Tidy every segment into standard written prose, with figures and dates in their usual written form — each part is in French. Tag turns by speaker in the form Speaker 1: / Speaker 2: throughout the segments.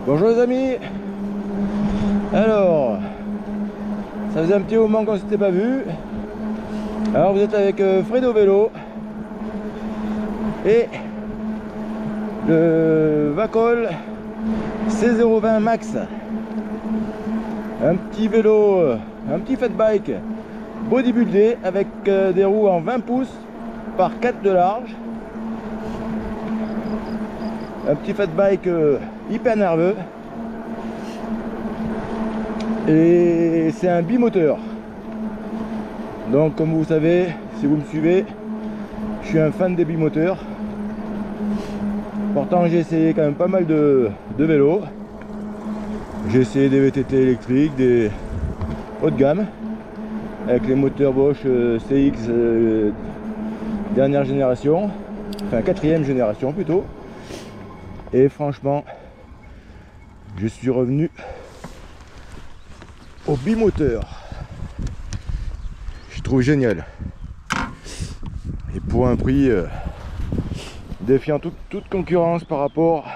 Speaker 1: Bonjour les amis. Alors, ça faisait un petit moment qu'on ne s'était pas vu. Alors vous êtes avec Fredo Vélo et le Vacol C020 Max. Un petit vélo, un petit fat bike bodybuildé avec des roues en 20 pouces par 4 de large. Un petit fat bike hyper nerveux. Et c'est un bimoteur. Donc comme vous savez, si vous me suivez, je suis un fan des bimoteurs. Pourtant j'ai essayé quand même pas mal de vélos. J'ai essayé des VTT électriques, des haut de gamme, avec les moteurs Bosch CX dernière génération, enfin quatrième génération plutôt. Et franchement, je suis revenu au bimoteur. Je trouve génial. Et pour un prix défiant toute concurrence par rapport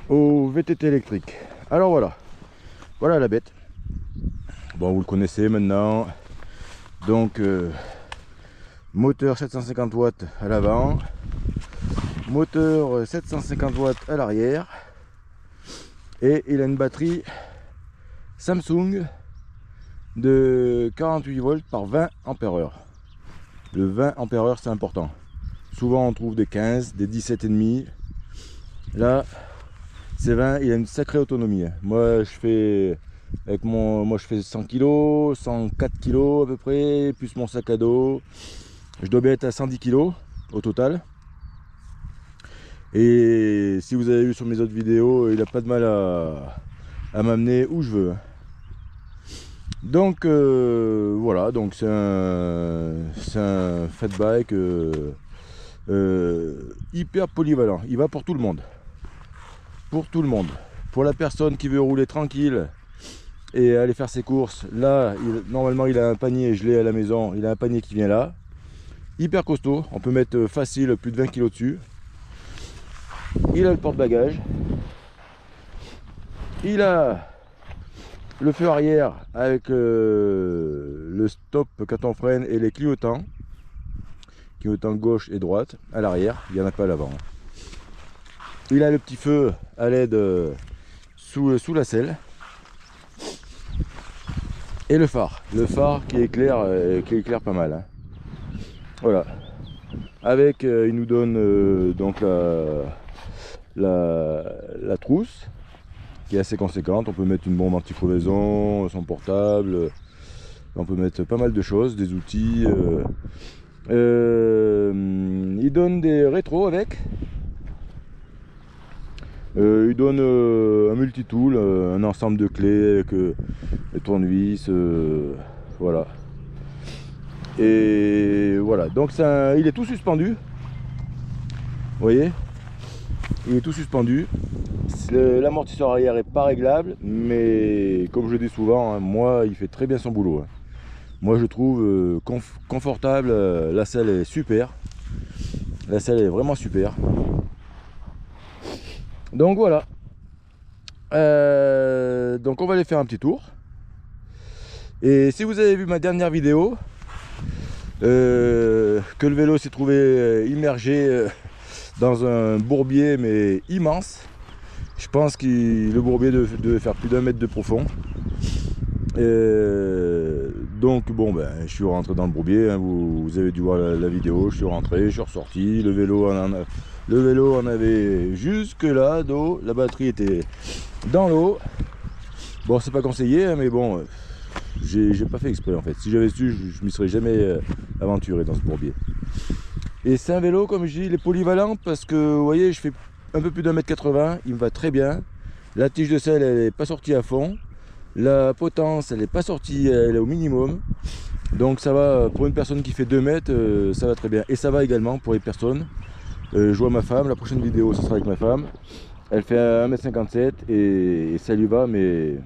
Speaker 1: au VTT électrique. Alors voilà la bête. Bon, vous le connaissez maintenant. Donc moteur 750 watts à l'avant, moteur 750 watts à l'arrière, et il a une batterie Samsung de 48 volts par 20 ampères-heure. Le 20 ampères-heure c'est important. Souvent on trouve des 15, des 17,5. Là c'est 20, il a une sacrée autonomie. Moi je fais je fais 100 kg, 104 kg à peu près, plus mon sac à dos. Je dois bien être à 110 kg au total. Et si vous avez vu sur mes autres vidéos, il n'a pas de mal à m'amener où je veux. Donc voilà, donc c'est un fat bike hyper polyvalent. Il va pour tout le monde. Pour tout le monde. Pour la personne qui veut rouler tranquille et aller faire ses courses, là, normalement il a un panier, je l'ai à la maison, il a un panier qui vient là. Hyper costaud, on peut mettre facile plus de 20 kg dessus. Il a le porte-bagages. Il a le feu arrière avec le stop quand on freine et les clignotants gauche et droite à l'arrière, il n'y en a pas à l'avant. Il a le petit feu à LED sous la selle et le phare qui éclaire pas mal, hein. Voilà, avec il nous donne donc la trousse qui est assez conséquente. On peut mettre une bombe anti-crevaison, son portable, on peut mettre pas mal de choses, des outils. Il donne des rétros avec. Il donne un multitool, un ensemble de clés avec les tournevis, voilà. Et voilà, donc il est tout suspendu. Vous voyez, il est tout suspendu. L'amortisseur arrière est pas réglable, mais comme je dis souvent, hein, moi il fait très bien son boulot, hein. Moi je trouve confortable, la selle est super. La selle est vraiment super. Donc voilà. Donc on va aller faire un petit tour. Et si vous avez vu ma dernière vidéo, que le vélo s'est trouvé immergé dans un bourbier mais immense. Je pense que le bourbier devait faire plus d'1 mètre de profond. Donc bon ben je suis rentré dans le bourbier, hein, vous avez dû voir la vidéo. Je suis rentré, je suis ressorti, le vélo en avait jusque là d'eau, la batterie était dans l'eau. Bon, c'est pas conseillé, hein, mais bon, j'ai pas fait exprès en fait. Si j'avais su, je m'y serais jamais aventuré dans ce bourbier. Et c'est un vélo, comme je dis, il est polyvalent parce que vous voyez, je fais un peu plus d'1 mètre 80, il me va très bien. La tige de selle, elle n'est pas sortie à fond. La potence, elle n'est pas sortie, elle est au minimum. Donc ça va, pour une personne qui fait 2 mètres, ça va très bien. Et ça va également pour les personnes. Je vois ma femme, la prochaine vidéo, ce sera avec ma femme. Elle fait 1m57 et ça lui va, mais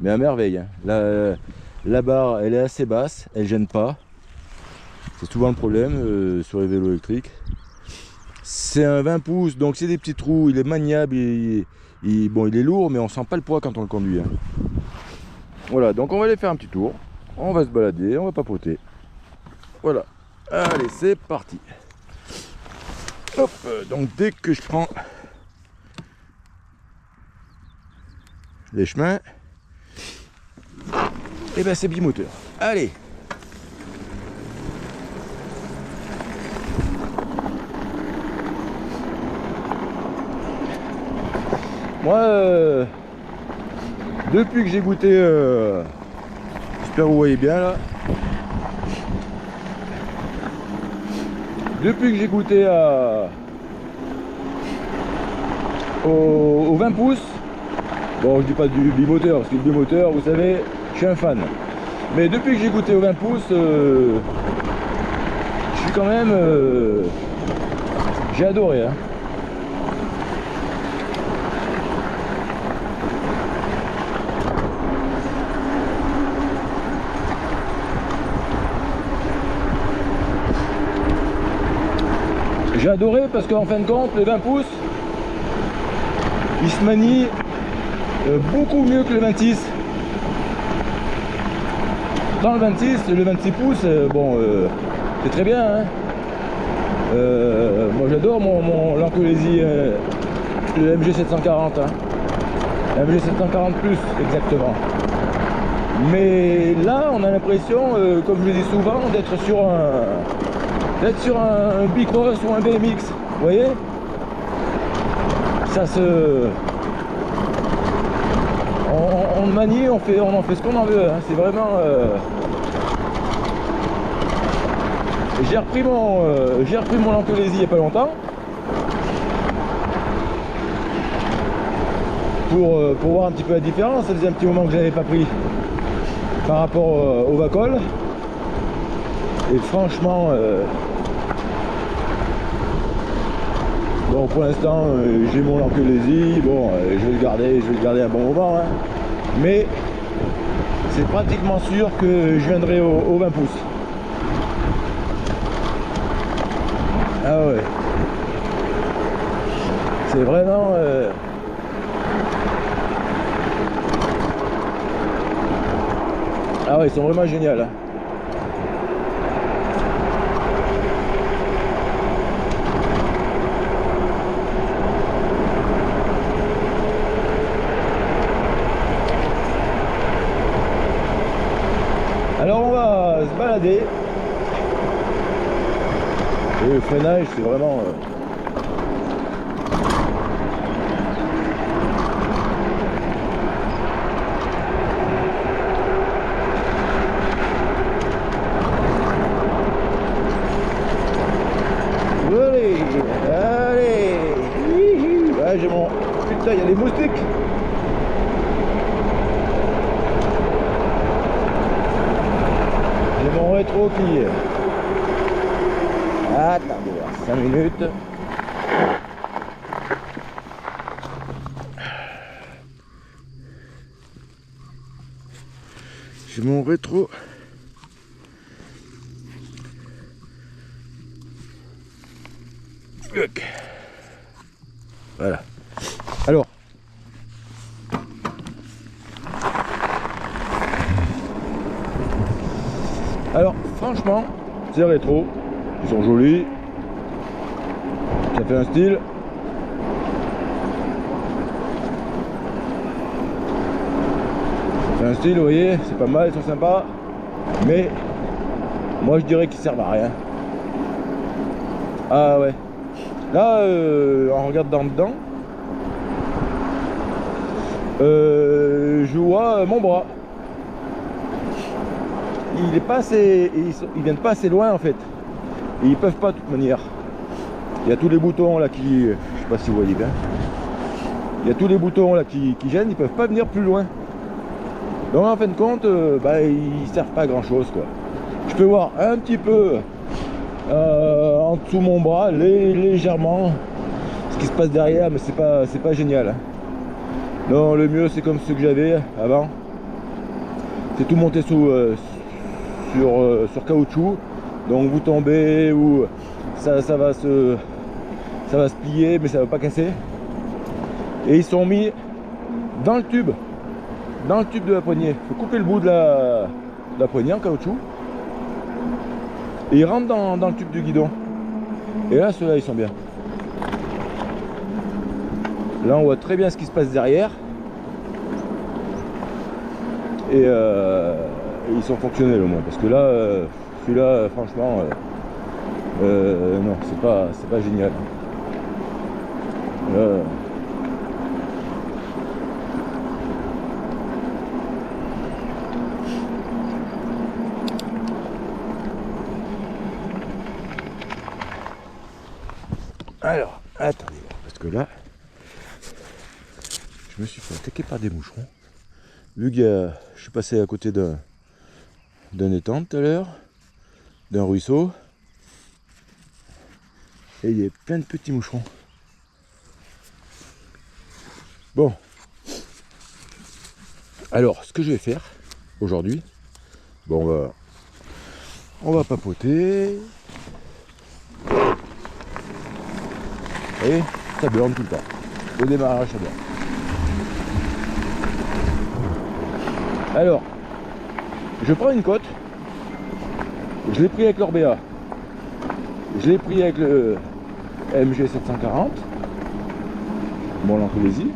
Speaker 1: à merveille, hein. La barre, elle est assez basse, elle gêne pas. C'est souvent le problème sur les vélos électriques. C'est un 20 pouces, donc c'est des petits trous, il est maniable, bon, il est lourd, mais on sent pas le poids quand on le conduit. Hein. Voilà, donc on va aller faire un petit tour, on va se balader, on va papoter. Voilà, allez, c'est parti. Hop, donc dès que je prends les chemins, et ben c'est bimoteur. Allez. Moi, depuis que j'ai goûté, j'espère que vous voyez bien là, depuis que j'ai goûté au 20 pouces, bon je dis pas du bimoteur, parce que le bimoteur, vous savez, je suis un fan. Mais depuis que j'ai goûté au 20 pouces, je suis quand même, j'ai adoré. Hein. J'ai adoré parce qu'en fin de compte, le 20 pouces, il se manie beaucoup mieux que le 26. Dans le 26, le 26 pouces, bon, c'est très bien. Hein. Moi j'adore mon Lancolesi, le MG740. Hein. MG740 plus, exactement. Mais là, on a l'impression, comme je le dis souvent, d'être sur un Bicross ou un BMX, vous voyez, ça se, on manie, on en fait ce qu'on en veut, hein. C'est vraiment, j'ai repris mon Lancolesi il y a pas longtemps pour voir un petit peu la différence. Ça faisait un petit moment que je l'avais pas pris par rapport au Vacol, et franchement. Bon, pour l'instant, j'ai mon Lancolesi, bon, je vais le garder un bon moment, hein. Mais c'est pratiquement sûr que je viendrai au 20 pouces. Ah ouais. C'est vraiment... Ah ouais, ils sont vraiment géniaux, hein. Alors on va se balader. Et le freinage, c'est vraiment... Allez, allez. Ah, j'ai mon... Putain, il y a des moustiques. J'ai mon rétro qui... Attendez, 5 minutes. J'ai mon rétro. Voilà. Alors franchement, ces rétros, ils sont jolis. Ça fait un style. Ça fait un style, vous voyez, c'est pas mal, ils sont sympas. Mais moi je dirais qu'ils servent à rien. Ah ouais. Là, en regardant dedans, je vois mon bras. Il est pas assez, ils viennent pas assez loin en fait. Et ils peuvent pas de toute manière. Il y a tous les boutons là qui, je sais pas si vous voyez bien. Il y a tous les boutons là qui gênent, ils peuvent pas venir plus loin. Donc en fin de compte, bah, ils servent pas à grand chose quoi. Je peux voir un petit peu en dessous mon bras, légèrement, ce qui se passe derrière, mais c'est pas génial. Hein. Non, le mieux c'est comme ceux que j'avais avant. C'est tout monté sur caoutchouc. Donc vous tombez ou ça va se ça va se plier mais ça va pas casser. Et ils sont mis dans le tube de la poignée. Il faut couper le bout de la poignée en caoutchouc et ils rentrent dans le tube du guidon. Et là ceux-là ils sont bien. Là on voit très bien ce qui se passe derrière. Et ils sont fonctionnels au moins, parce que là celui-là franchement non, c'est pas génial. Alors, attendez, parce que là, je me suis fait attaquer par des moucherons. Vu que je suis passé à côté d'un étang tout à l'heure, d'un ruisseau, et il y a plein de petits moucherons. Bon, alors ce que je vais faire aujourd'hui, bon, on va papoter. Et ça burne tout le temps. Au démarrage, ça burne. Alors, je prends une côte, je l'ai pris avec l'Orbea, je l'ai pris avec le MG 740, bon l'Ancolésie.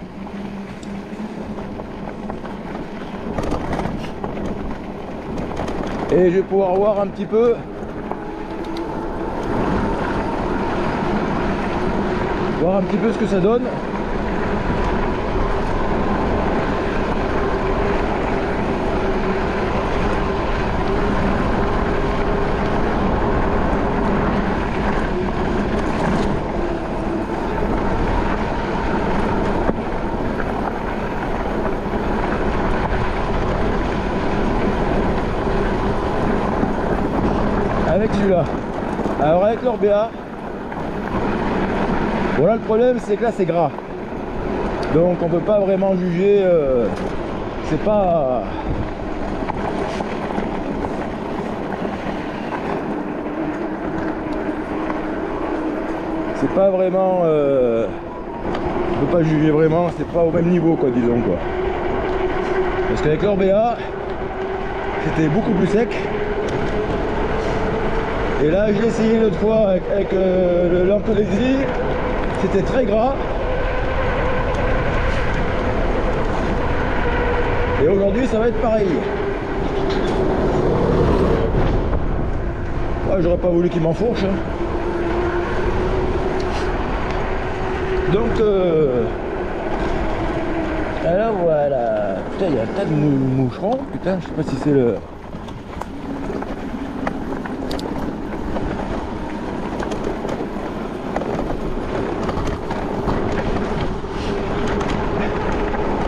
Speaker 1: Et je vais pouvoir voir un petit peu ce que ça donne. Avec celui-là. Alors avec l'Orbea, voilà, le problème c'est que là c'est gras, donc on peut pas vraiment juger, c'est pas vraiment on peut pas juger vraiment, c'est pas au même niveau quoi, disons quoi, parce qu'avec l'Orbea c'était beaucoup plus sec. Et là, j'ai essayé l'autre fois avec l'Ancolésie, c'était très gras. Et aujourd'hui, ça va être pareil. Ouais, j'aurais pas voulu qu'il m'enfourche. Hein. Donc, alors voilà. Putain, il y a un tas de moucherons. Putain, je sais pas si c'est le...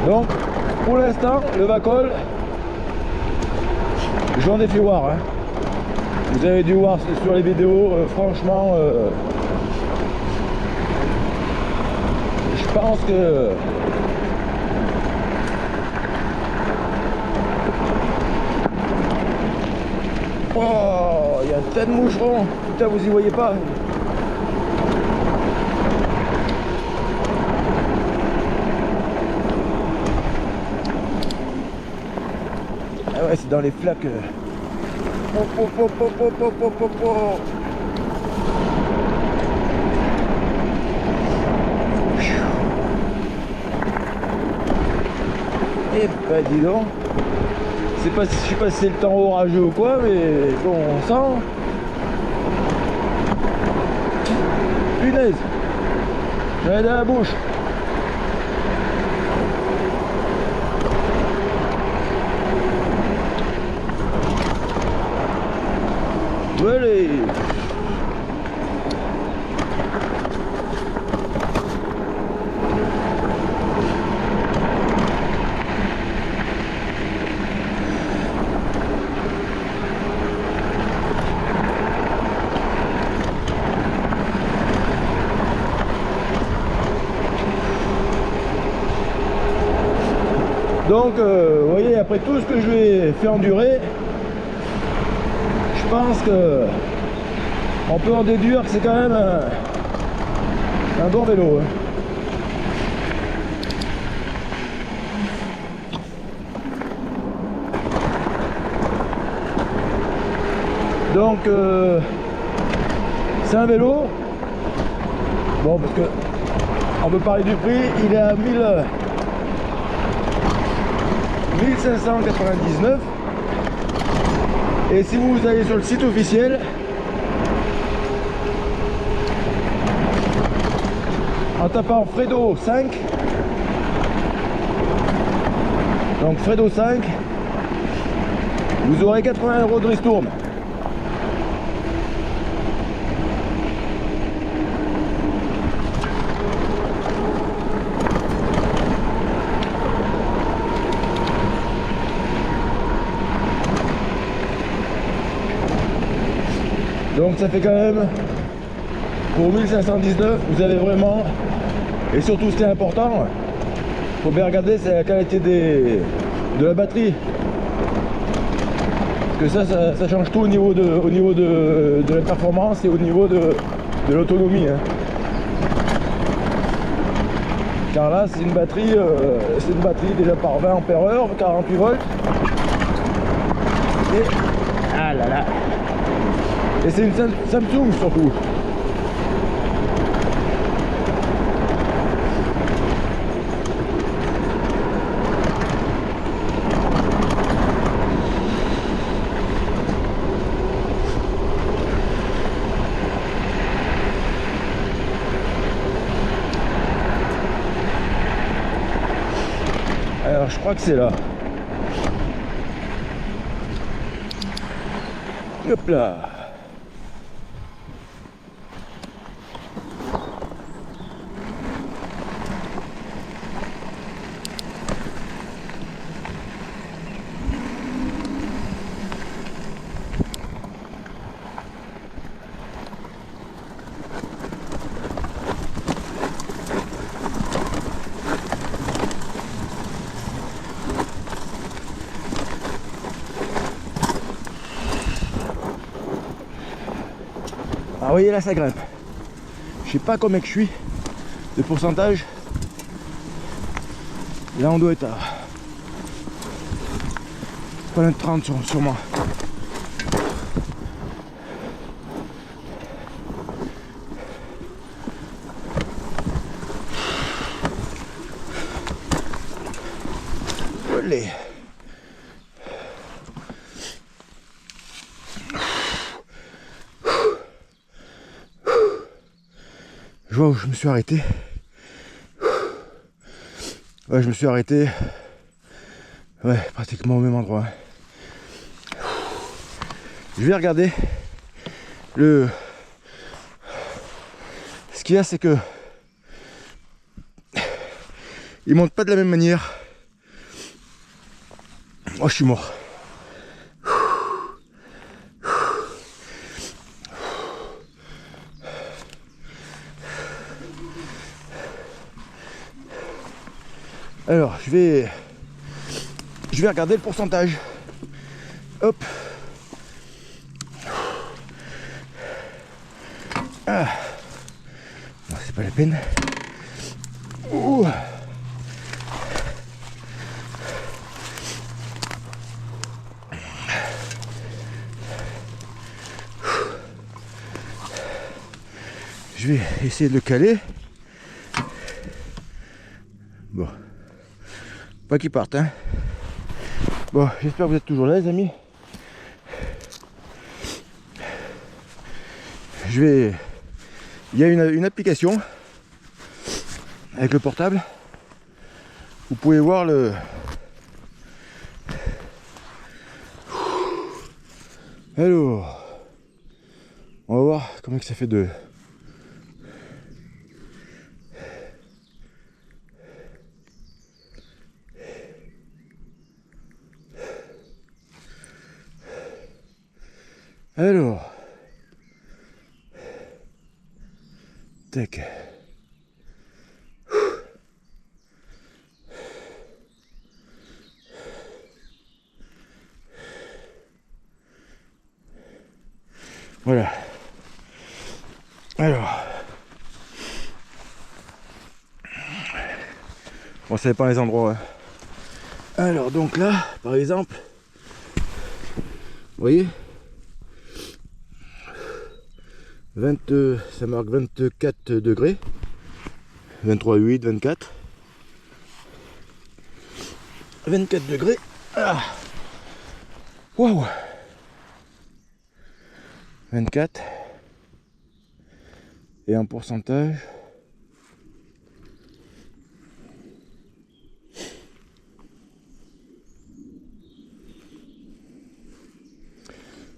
Speaker 1: Donc, pour l'instant, le Vacol, j'en ai fait voir. Hein. Vous avez dû voir sur les vidéos, franchement, je pense que... Oh, il y a un tas de moucherons. Putain, vous y voyez pas? Ah ouais, c'est dans les flaques. Et bah dis donc, c'est pas, je sais pas si c'est le temps orageux ou quoi, mais bon, on sent. Punaise, j'en ai dans la bouche. Allez. Donc, vous voyez, après tout ce que je lui ai fait endurer, je pense que on peut en déduire que c'est quand même Un bon vélo. Hein. Donc c'est un vélo. Bon, parce que on peut parler du prix, il est à 1599. Et si vous allez sur le site officiel, en tapant Fredo 5, donc Fredo 5, vous aurez 80 € de ristourne. Donc ça fait quand même, pour 1519, vous avez vraiment, et surtout ce qui est important, faut bien regarder, c'est la qualité de la batterie. Parce que ça change tout au niveau de la performance et au niveau de l'autonomie. Hein. Car là c'est une batterie déjà par 20 ampères-heure, 48 volts. Et ah là là. Et c'est une Samsung surtout. Alors je crois que c'est là. Hop là. Ah, vous voyez là, ça grimpe. Je sais pas combien que je suis de pourcentage. Là on doit être à pas loin de 30 sûrement. Allez. Je vois où je me suis arrêté. Ouais, je me suis arrêté. Ouais, pratiquement au même endroit. Je vais regarder ce qu'il y a, c'est que il monte pas de la même manière. Oh, je suis mort. Alors, je vais regarder le pourcentage. Hop. Ah. Non, c'est pas la peine. Ouh. Je vais essayer de le caler. Bon. Pas qu'il parte, hein. Bon, j'espère que vous êtes toujours là, les amis. Il y a une application avec le portable. Vous pouvez voir le... Alors, on va voir comment que ça fait de... Alors, tac. Voilà. Alors, Bon, ça dépend les endroits. Hein. Alors donc là, par exemple, vous voyez, ça marque 24 degrés, 23,8, 24. 24 degrés. Ah. Waouh. 24. Et en pourcentage.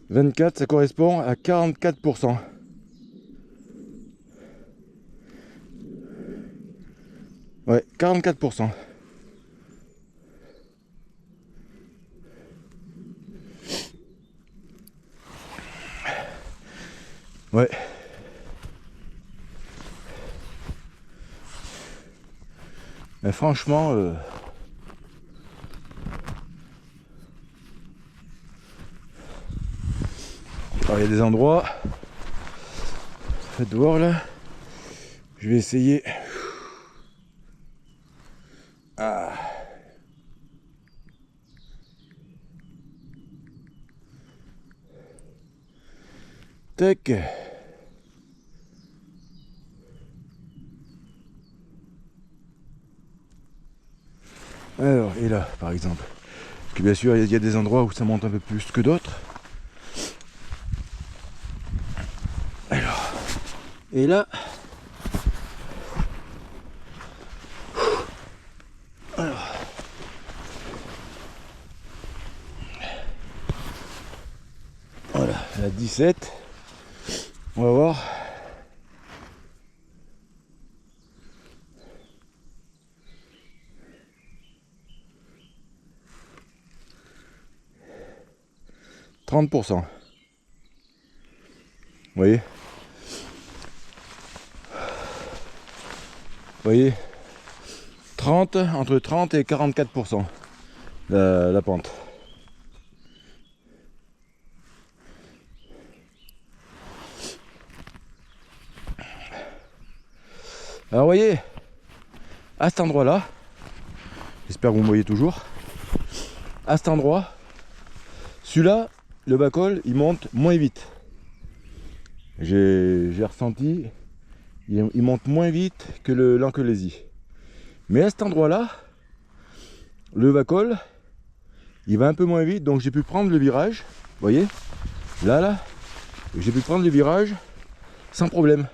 Speaker 1: 24, ça correspond à 44%. Ouais, 44%. Ouais. Mais franchement, alors, il y a des endroits, faites voir là, je vais essayer. Ah. Tac. Alors, et là, par exemple. Parce que bien sûr, il y a des endroits où ça monte un peu plus que d'autres. Alors, et là. Alors. Voilà, la 17. On va voir. %. Vous voyez? Vous voyez? 30, entre 30 et 44% la pente. Alors vous voyez, à cet endroit là, j'espère que vous me voyez toujours, à cet endroit, celui-là, le bas-col, il monte moins vite. J'ai ressenti, il monte moins vite que l'Anquelésie. Mais à cet endroit là, le bas-col, il va un peu moins vite, donc j'ai pu prendre le virage, vous voyez, là, j'ai pu prendre le virage sans problème.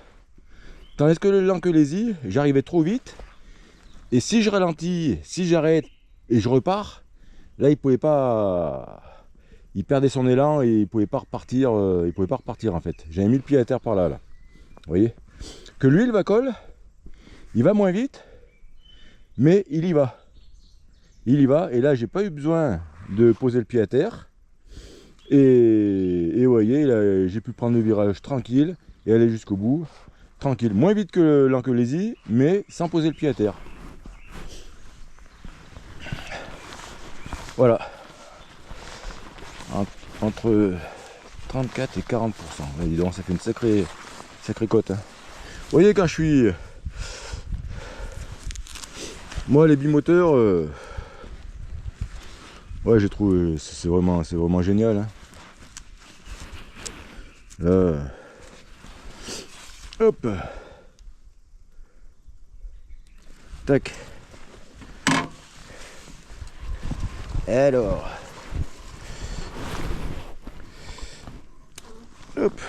Speaker 1: Tandis que l'Anquelésie, j'arrivais trop vite, et si je ralentis, si j'arrête et je repars, là il pouvait pas, il perdait son élan et il pouvait pas repartir, en fait. J'avais mis le pied à terre par là, vous voyez. Que lui, le bas-col, il va moins vite, mais il y va. Il y va, et là j'ai pas eu besoin de poser le pied à terre. Et vous voyez, j'ai pu prendre le virage tranquille et aller jusqu'au bout. Tranquille, moins vite que l'Anquelésie, mais sans poser le pied à terre. Voilà. Entre 34 et 40%. Là, dis donc, ça fait une sacrée cote. Hein. Vous voyez, quand je suis... Moi, les bimoteurs... Ouais, j'ai trouvé... C'est vraiment génial. Hein. Là... Hop. Tac. Alors. Hop.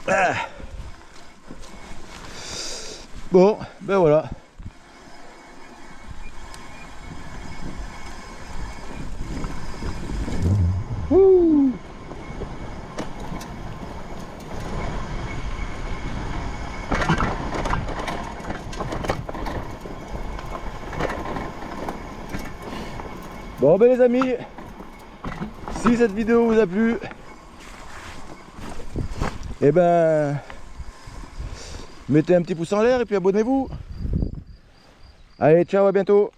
Speaker 1: Ah. Bon, ben voilà. Ouh. Bon ben les amis, si cette vidéo vous a plu, eh ben mettez un petit pouce en l'air et puis abonnez-vous. Allez, ciao, à bientôt.